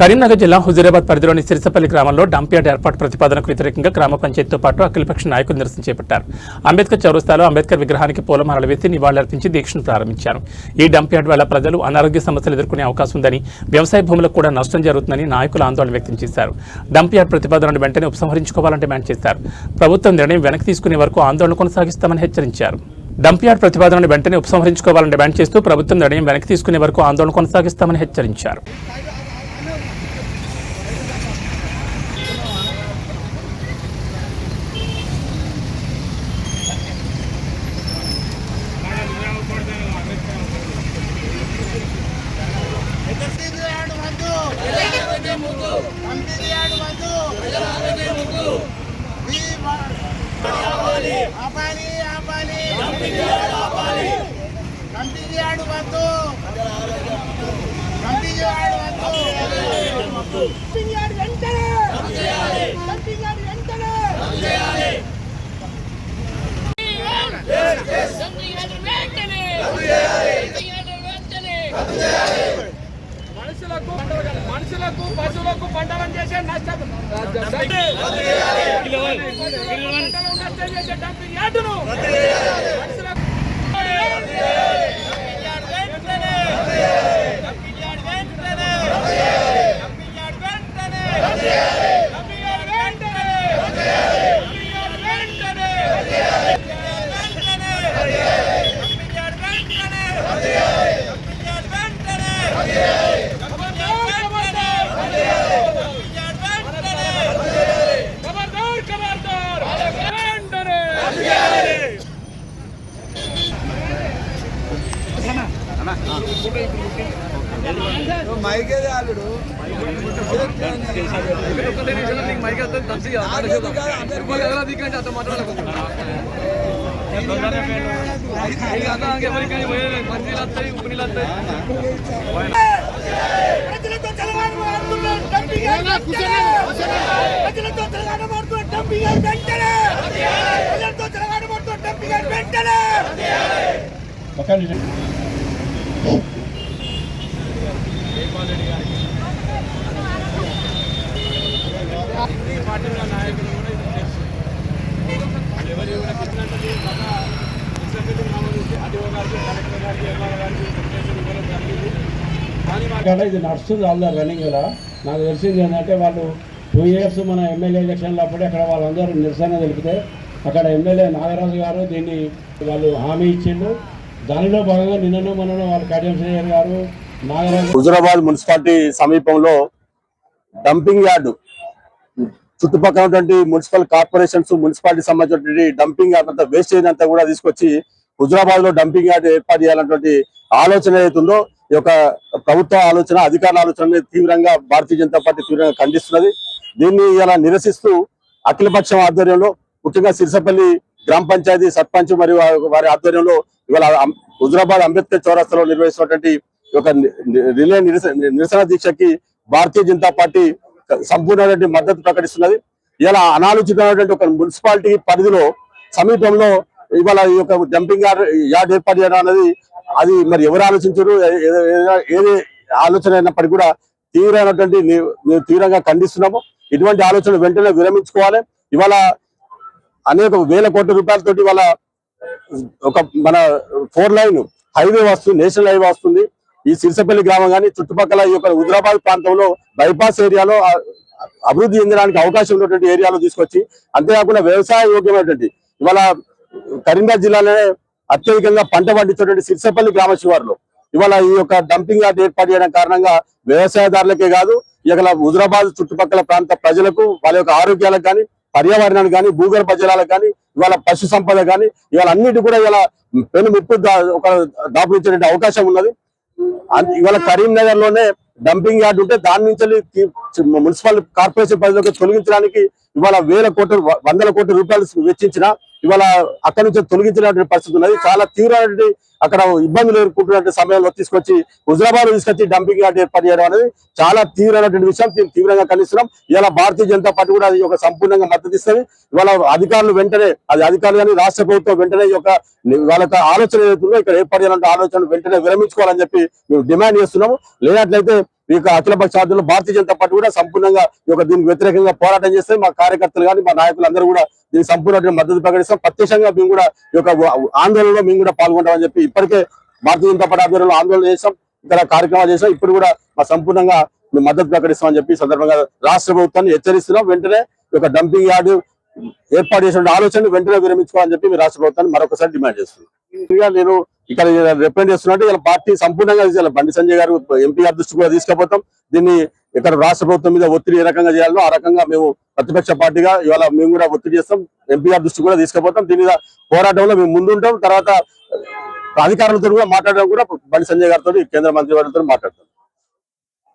కరీంనగర్ జిల్లా హుజూరాబాద్ పరిధిలోని సిరిసపల్లి గ్రామంలో డంప్ యార్డ్ ఏర్పాటు ప్రతిపాదనకు వ్యతిరేకంగా గ్రామ పంచాయతీతో పాటు అఖిలపక్ష నాయకులు నిరసన చేపట్టారు. అంబేద్కర్ చౌరస్తాలో అంబేద్కర్ విగ్రహానికి పూలమాలలు వేసి నివాళులర్పించి దీక్షను ప్రారంభించారు. ఈ డంప్ యార్డ్ వల్ల ప్రజలు అనారోగ్య సమస్యలు ఎదుర్కొనే అవకాశం ఉందని, వ్యవసాయ భూములకు కూడా నష్టం జరుగుతుందని నాయకులు ఆందోళన వ్యక్తం చేశారు. డంప్ యార్డ్ ప్రతిపాదనను వెంటనే ఉపసంహరించుకోవాలని డిమాండ్ చేశారు. ప్రభుత్వం నిర్ణయం వెనక్కి తీసుకునే వరకు ఆందోళన కొనసాగిస్తామని హెచ్చరించారు. డంప్ యార్డ్ ప్రతిపాదనను వెంటనే ఉపసంహరించుకోవాలని డిమాండ్ చేస్తూ ప్రభుత్వం నిర్ణయం వెనక్కి తీసుకునే వరకు ఆందోళన కొనసాగిస్తామని హెచ్చరించారు. మనుషులకు పశువులకు పంటలను చేసే నష్టం చేసే డంపింగ్ యార్డును ఇది నడుస్తుంది వాళ్ళ రన్నింగ్ ఇలా నాకు తెలిసింది ఏంటంటే వాళ్ళు 2 years మన ఎమ్మెల్యే ఎలక్షన్లు అప్పుడే అక్కడ వాళ్ళందరూ నిరసన తెలిపితే అక్కడ ఎమ్మెల్యే నాగరాజు గారు దీన్ని వాళ్ళు హామీ ఇచ్చిండు. దానిలో భాగంగా నిన్ననో మొన్న వాళ్ళు కడియం శ్రీహరి గారు నాగరాజు హుజూరాబాద్ మున్సిపాలిటీ సమీపంలో డంపింగ్ యార్డు చుట్టుపక్కల ఉన్నటువంటి మున్సిపల్ కార్పొరేషన్స్ మున్సిపాలిటీ సంబంధించినటువంటి డంపింగ్ యార్డ్ అంతా వేస్టేజ్ అంతా కూడా తీసుకొచ్చి హుజూరాబాద్ లో డంపింగ్ యార్డ్ ఏర్పాటు చేయాలన్నటువంటి ఆలోచన ఏదైతుందో ఈ యొక్క ప్రభుత్వ ఆలోచన, అధికారుల ఆలోచన తీవ్రంగా భారతీయ జనతా పార్టీ తీవ్రంగా ఖండిస్తున్నది. దీన్ని ఇలా నిరసిస్తూ అఖిలపక్షం ఆధ్వర్యంలో ముఖ్యంగా సిరిసపల్లి గ్రామ పంచాయతీ సర్పంచ్ మరియు వారి ఆధ్వర్యంలో ఇవాళ హుజూరాబాద్ అంబేద్కర్ చౌరస్తాలో నిర్వహిస్తున్నటువంటి ఒక రిలే నిరసన దీక్షకి భారతీయ జనతా పార్టీ సంపూర్ణమైనటువంటి మద్దతు ప్రకటిస్తున్నది. ఇలా అనాలోచితమైనటువంటి ఒక మున్సిపాలిటీ పరిధిలో సమీపంలో ఇవాళ ఈ యొక్క డంపింగ్ యార్డ్ ఏర్పాటు చేయడం అనేది అది మరి ఎవరు ఆలోచించారు, ఏది ఆలోచన అయినప్పటికీ కూడా తీవ్రమైనటువంటి మేము తీవ్రంగా ఖండిస్తున్నాము. ఇటువంటి ఆలోచనలు వెంటనే విరమించుకోవాలి. ఇవాళ అనేక వేల కోట్ల రూపాయలతోటి ఇవాళ ఒక మన 4 లైన్ హైవే వస్తుంది, నేషనల్ హైవే వస్తుంది. ఈ సిరిసపల్లి గ్రామం కానీ చుట్టుపక్కల ఈ యొక్క హుజూరాబాద్ ప్రాంతంలో బైపాస్ ఏరియాలో అభివృద్ధి చెందడానికి అవకాశం ఉన్నటువంటి ఏరియాలో తీసుకొచ్చి, అంతేకాకుండా వ్యవసాయ యోగ్యమైనటువంటి ఇవాళ కరీంనగర్ జిల్లాలోనే అత్యధికంగా పంట పండించేటువంటి సిరిసపల్లి గ్రామ శివారులో ఇవాళ ఈ యొక్క డంపింగ్ యార్డ్ ఏర్పాటు చేయడం కారణంగా వ్యవసాయదారులకే కాదు, ఇక్కడ హుజూరాబాద్ చుట్టుపక్కల ప్రాంత ప్రజలకు వాళ్ళ యొక్క ఆరోగ్యాలకు కానీ, పర్యావరణానికి కానీ, భూగర్భ జలాలకు కానీ, ఇవాళ పశు సంపద కానీ ఇవాళ అన్నిటి కూడా ఇవాళ పెను ముప్పు ఒక దాపురించేటువంటి అవకాశం ఉన్నది. ఇవాళ కరీంనగర్ లోనే డంపింగ్ యార్డ్ ఉంటే దాని నుంచి మున్సిపల్ కార్పొరేషన్ పరిధిలోకి తొలగించడానికి ఇవాళ వందల కోట్ల రూపాయలు వెచ్చించిన ఇవాళ అక్కడి నుంచి తొలగించినటువంటి పరిస్థితి ఉన్నది. చాలా తీవ్రమైనటువంటి అక్కడ ఇబ్బందులు ఎదుర్కొంటున్న సమయంలో తీసుకొచ్చి హుజూరాబాద్ తీసుకొచ్చి డంపింగ్ యార్డ్ ఏర్పాటు చేయడం అనేది చాలా తీవ్రమైనటువంటి విషయం. తీవ్రంగా ఖండిస్తున్నాం. ఇలా భారతీయ జనతా పార్టీ కూడా అది ఒక సంపూర్ణంగా మద్దతు ఇస్తుంది. ఇవాళ అధికారులు వెంటనే, అది అధికారులు కానీ రాష్ట్ర ప్రభుత్వం వెంటనే వాళ్ళ ఆలోచన ఏదైతుందో ఇక్కడ ఏర్పాటు చేయాలంటే ఆలోచన వెంటనే విరమించుకోవాలని చెప్పి మేము డిమాండ్ చేస్తున్నాము. లేనట్లయితే ఈ యొక్క అఖిలపక్ష ఆధ్వర్యంలో భారతీయ జనతా పార్టీ కూడా సంపూర్ణంగా ఈ యొక్క దీనికి వ్యతిరేకంగా పోరాటం చేస్తే మా కార్యకర్తలు కానీ మా నాయకులందరూ కూడా దీనికి సంపూర్ణ మద్దతు ప్రకటిస్తాం. ప్రత్యక్షంగా మేము కూడా ఈ యొక్క ఆందోళనలో మేము కూడా పాల్గొంటామని చెప్పి ఇప్పటికే భారతీయ జనతా పార్టీ ఆధ్వర్యంలో ఆందోళన చేసాం, ఇక్కడ కార్యక్రమాలు చేసాం. ఇప్పుడు కూడా మా సంపూర్ణంగా మేము మద్దతు ప్రకటిస్తామని చెప్పి సందర్భంగా రాష్ట్ర ప్రభుత్వాన్ని హెచ్చరిస్తున్నాం. వెంటనే ఈ యొక్క డంపింగ్ యార్డు ఏర్పాటు చేసిన ఆలోచనలు వెంటనే విరమించుకోవాలని చెప్పి మీ రాష్ట్ర ప్రభుత్వాన్ని మరొకసారి డిమాండ్ చేస్తున్నాం. నేను ఇక్కడ రిప్రజెంట్ చేస్తున్నట్టు ఇలా పార్టీ సంపూర్ణంగా ఇలా బండి సంజయ్ గారు ఎంపీ గారి దృష్టి కూడా తీసుకుపోతాం. దీన్ని ఇక్కడ రాష్ట్ర ప్రభుత్వం మీద ఒత్తిడి ఏ రకంగా చేయాలో ఆ రకంగా మేము ప్రతిపక్ష పార్టీగా ఇవాళ మేము కూడా ఒత్తిడి చేస్తాం, ఎంపీ గారి దృష్టి కూడా తీసుకుపోతాం. దీని మీద పోరాటంలో మేము ముందుంటాం. తర్వాత అధికారులతో కూడా మాట్లాడడం కూడా బండి సంజయ్ గారితో కేంద్ర మంత్రి వారితో మాట్లాడతాం.